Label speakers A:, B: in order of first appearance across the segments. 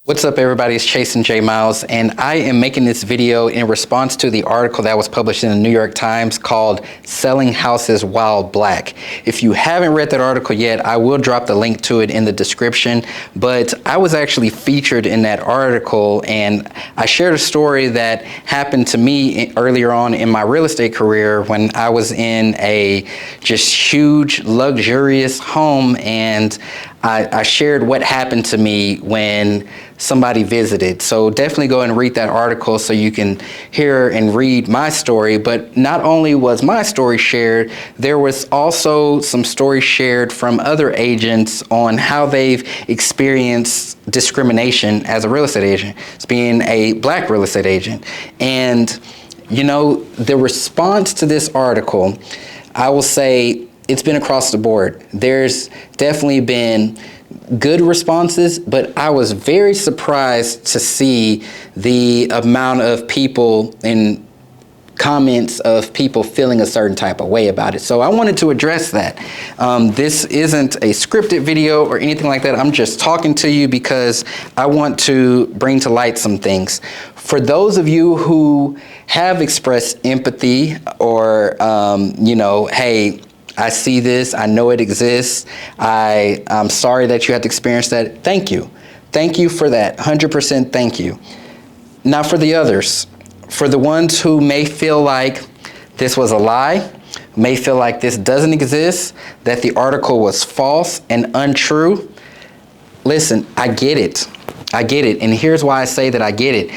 A: What's up, everybody? It's Chase and J Miles, and I am making this video in response to the article that was published in the New York Times called Selling Houses While Black. If you haven't read that article yet, I will drop the link to it in the description, but I was actually featured in that article, and I shared a story that happened to me earlier on in my real estate career when I was in a just huge, luxurious home, and I shared what happened to me when somebody visited. So definitely go and read that article so you can hear and read my story. But not only was my story shared, there was also some stories shared from other agents on how they've experienced discrimination as a real estate agent, as being a black real estate agent. And, you know, the response to this article, I will say, it's been across the board. There's definitely been good responses, but I was very surprised to see the amount of people in comments of people feeling a certain type of way about it. So I wanted to address that. This isn't a scripted video or anything like that. I'm just talking to you because I want to bring to light some things. For those of you who have expressed empathy or, you know, hey, I see this, I know it exists, I'm sorry that you had to experience that. Thank you. Thank you for that. 100% thank you. Now for the others, for the ones who may feel like this was a lie, may feel like this doesn't exist, that the article was false and untrue, listen, I get it. I get it. And here's why I say that I get it.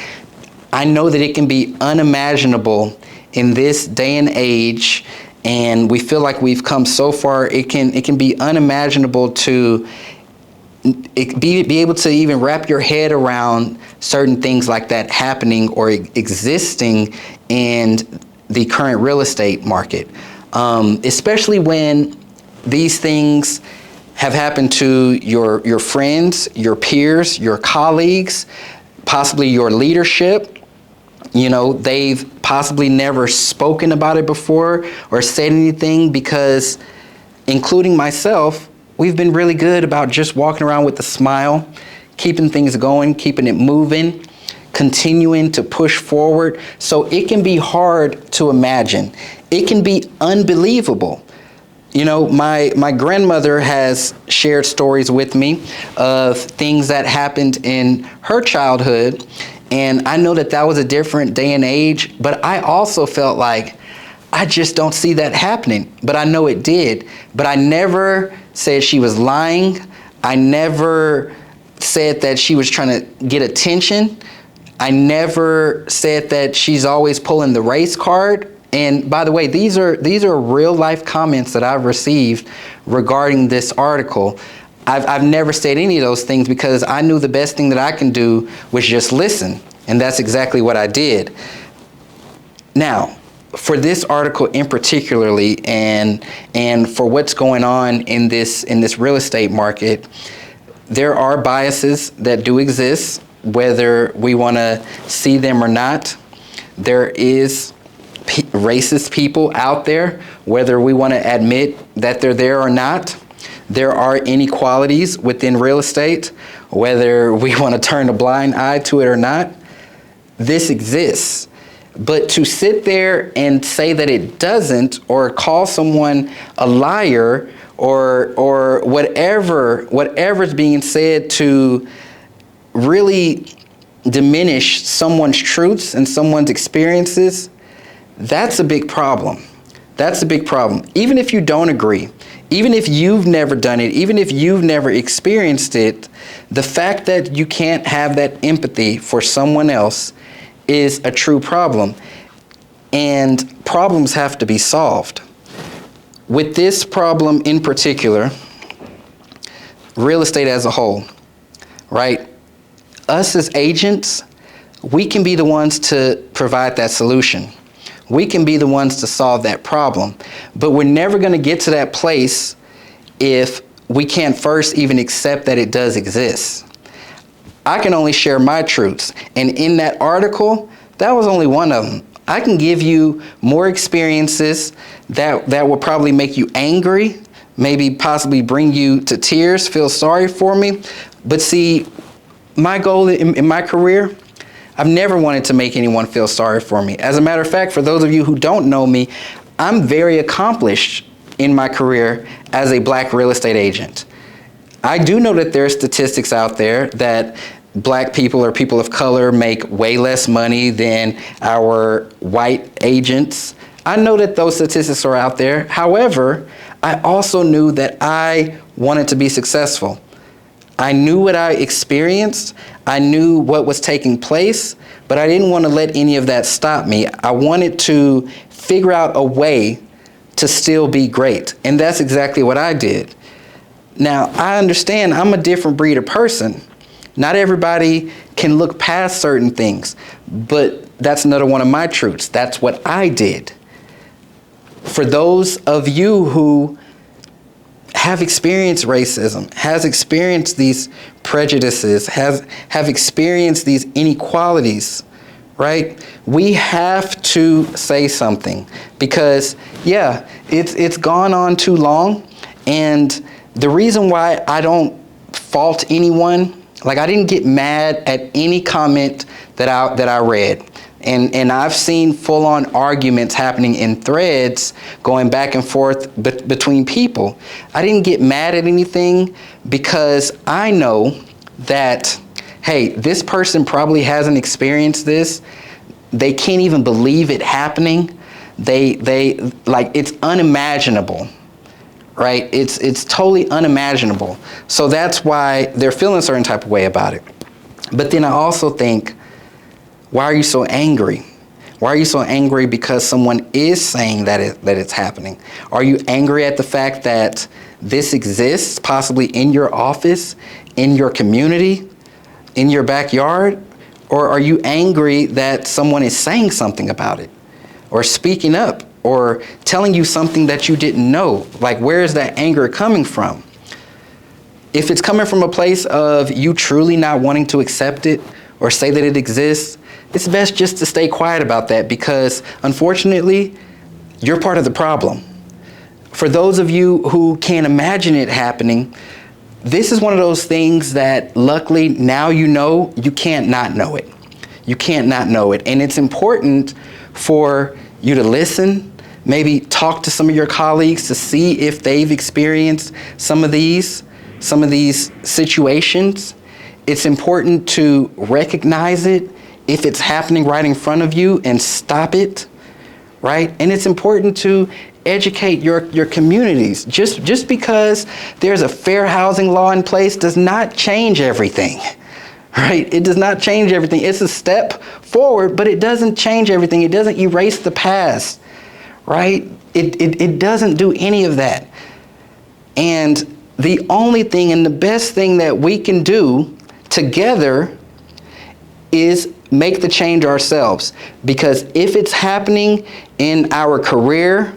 A: I know that it can be unimaginable in this day and age, and we feel like we've come so far, it can be unimaginable to be able to even wrap your head around certain things like that happening or existing in the current real estate market, especially when these things have happened to your friends, your peers, your colleagues, possibly your leadership. You know, they've possibly never spoken about it before or said anything because, including myself, we've been really good about just walking around with a smile, keeping things going, keeping it moving, continuing to push forward. So it can be hard to imagine. It can be unbelievable. You know, my grandmother has shared stories with me of things that happened in her childhood. And I know that that was a different day and age, but I also felt like I just don't see that happening. But I know it did. But I never said she was lying. I never said that she was trying to get attention. I never said that she's always pulling the race card. And by the way, these are real life comments that I've received regarding this article. I've never said any of those things because I knew the best thing that I can do was just listen. And that's exactly what I did. Now, for this article in particularly, and for what's going on in this real estate market, there are biases that do exist, whether we want to see them or not. There is racist people out there, whether we want to admit that they're there or not. There are inequalities within real estate, whether we want to turn a blind eye to it or not. This exists. But to sit there and say that it doesn't, or call someone a liar, or whatever's being said to really diminish someone's truths and someone's experiences, that's a big problem. That's a big problem. Even if you don't agree, even if you've never done it, even if you've never experienced it, the fact that you can't have that empathy for someone else is a true problem. And problems have to be solved. With this problem in particular, real estate as a whole, right? Us as agents, we can be the ones to provide that solution. We can be the ones to solve that problem. But we're never going to get to that place if we can't first even accept that it does exist. I can only share my truths. And in that article, that was only one of them. I can give you more experiences that will probably make you angry, maybe possibly bring you to tears, feel sorry for me. But see, my goal in my career, I've never wanted to make anyone feel sorry for me. As a matter of fact, for those of you who don't know me, I'm very accomplished in my career as a black real estate agent. I do know that there are statistics out there that black people or people of color make way less money than our white agents. I know that those statistics are out there. However, I also knew that I wanted to be successful. I knew what I experienced. I knew what was taking place, but I didn't want to let any of that stop me. I wanted to figure out a way to still be great. And that's exactly what I did. Now, I understand I'm a different breed of person. Not everybody can look past certain things, but that's another one of my truths. That's what I did. For those of you who have experienced racism, has experienced these prejudices, have experienced these inequalities, right? We have to say something because, yeah, it's gone on too long. And the reason why I don't fault anyone, like I didn't get mad at any comment that I read. And I've seen full-on arguments happening in threads going back and forth between people. I didn't get mad at anything because I know that, hey, this person probably hasn't experienced this. They can't even believe it happening. They like, it's unimaginable, right? It's totally unimaginable. So that's why they're feeling a certain type of way about it. But then I also think, why are you so angry? Why are you so angry because someone is saying that it's happening? Are you angry at the fact that this exists, possibly in your office, in your community, in your backyard? Or are you angry that someone is saying something about it, or speaking up, or telling you something that you didn't know? Like, where is that anger coming from? If it's coming from a place of you truly not wanting to accept it or say that it exists, it's best just to stay quiet about that, because unfortunately, you're part of the problem. For those of you who can't imagine it happening, this is one of those things that luckily now you know, you can't not know it. You can't not know it. And it's important for you to listen, maybe talk to some of your colleagues to see if they've experienced some of these situations. It's important to recognize it if it's happening right in front of you and stop it, right? And it's important to educate your communities. Just because there's a fair housing law in place does not change everything, right? It does not change everything. It's a step forward, but it doesn't change everything. It doesn't erase the past, right? It doesn't do any of that. And the only thing and the best thing that we can do together is make the change ourselves. Because if it's happening in our career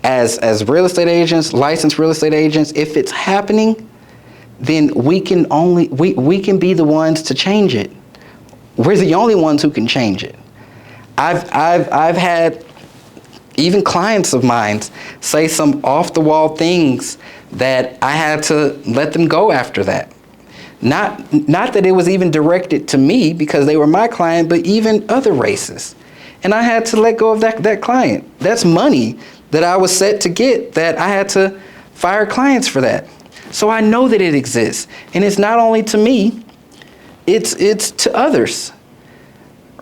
A: as real estate agents, licensed real estate agents, if it's happening, then we can be the ones to change it. We're the only ones who can change it. I've had even clients of mine say some off the wall things that I had to let them go after that. Not that it was even directed to me because they were my client, but even other races. And I had to let go of that client. That's money that I was set to get, that I had to fire clients for that. So I know that it exists. And it's not only to me, it's to others,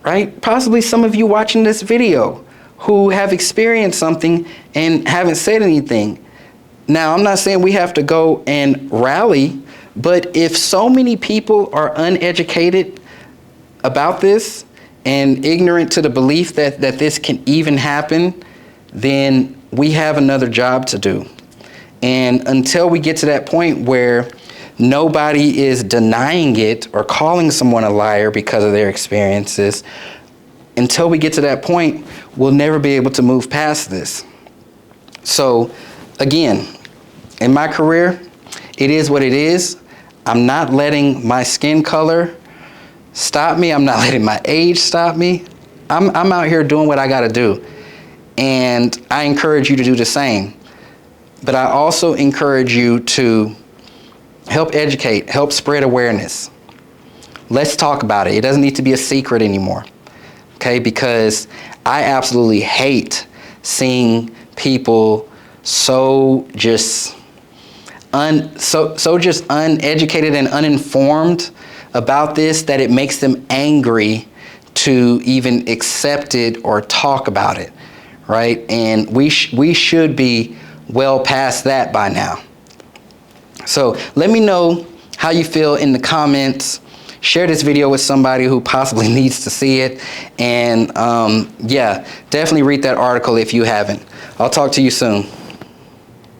A: right? Possibly some of you watching this video who have experienced something and haven't said anything. Now, I'm not saying we have to go and rally, but if so many people are uneducated about this and ignorant to the belief that this can even happen, then we have another job to do. And until we get to that point where nobody is denying it or calling someone a liar because of their experiences, until we get to that point, we'll never be able to move past this. So again, in my career, it is what it is. I'm not letting my skin color stop me. I'm not letting my age stop me. I'm out here doing what I got to do. And I encourage you to do the same. But I also encourage you to help educate, help spread awareness. let's talk about it. It doesn't need to be a secret anymore. Okay, because I absolutely hate seeing people so just uneducated and uninformed about this that it makes them angry to even accept it or talk about it, right? And we should be well past that by now. So let me know how you feel in the comments. Share this video with somebody who possibly needs to see it. And yeah, definitely read that article if you haven't. I'll talk to you soon.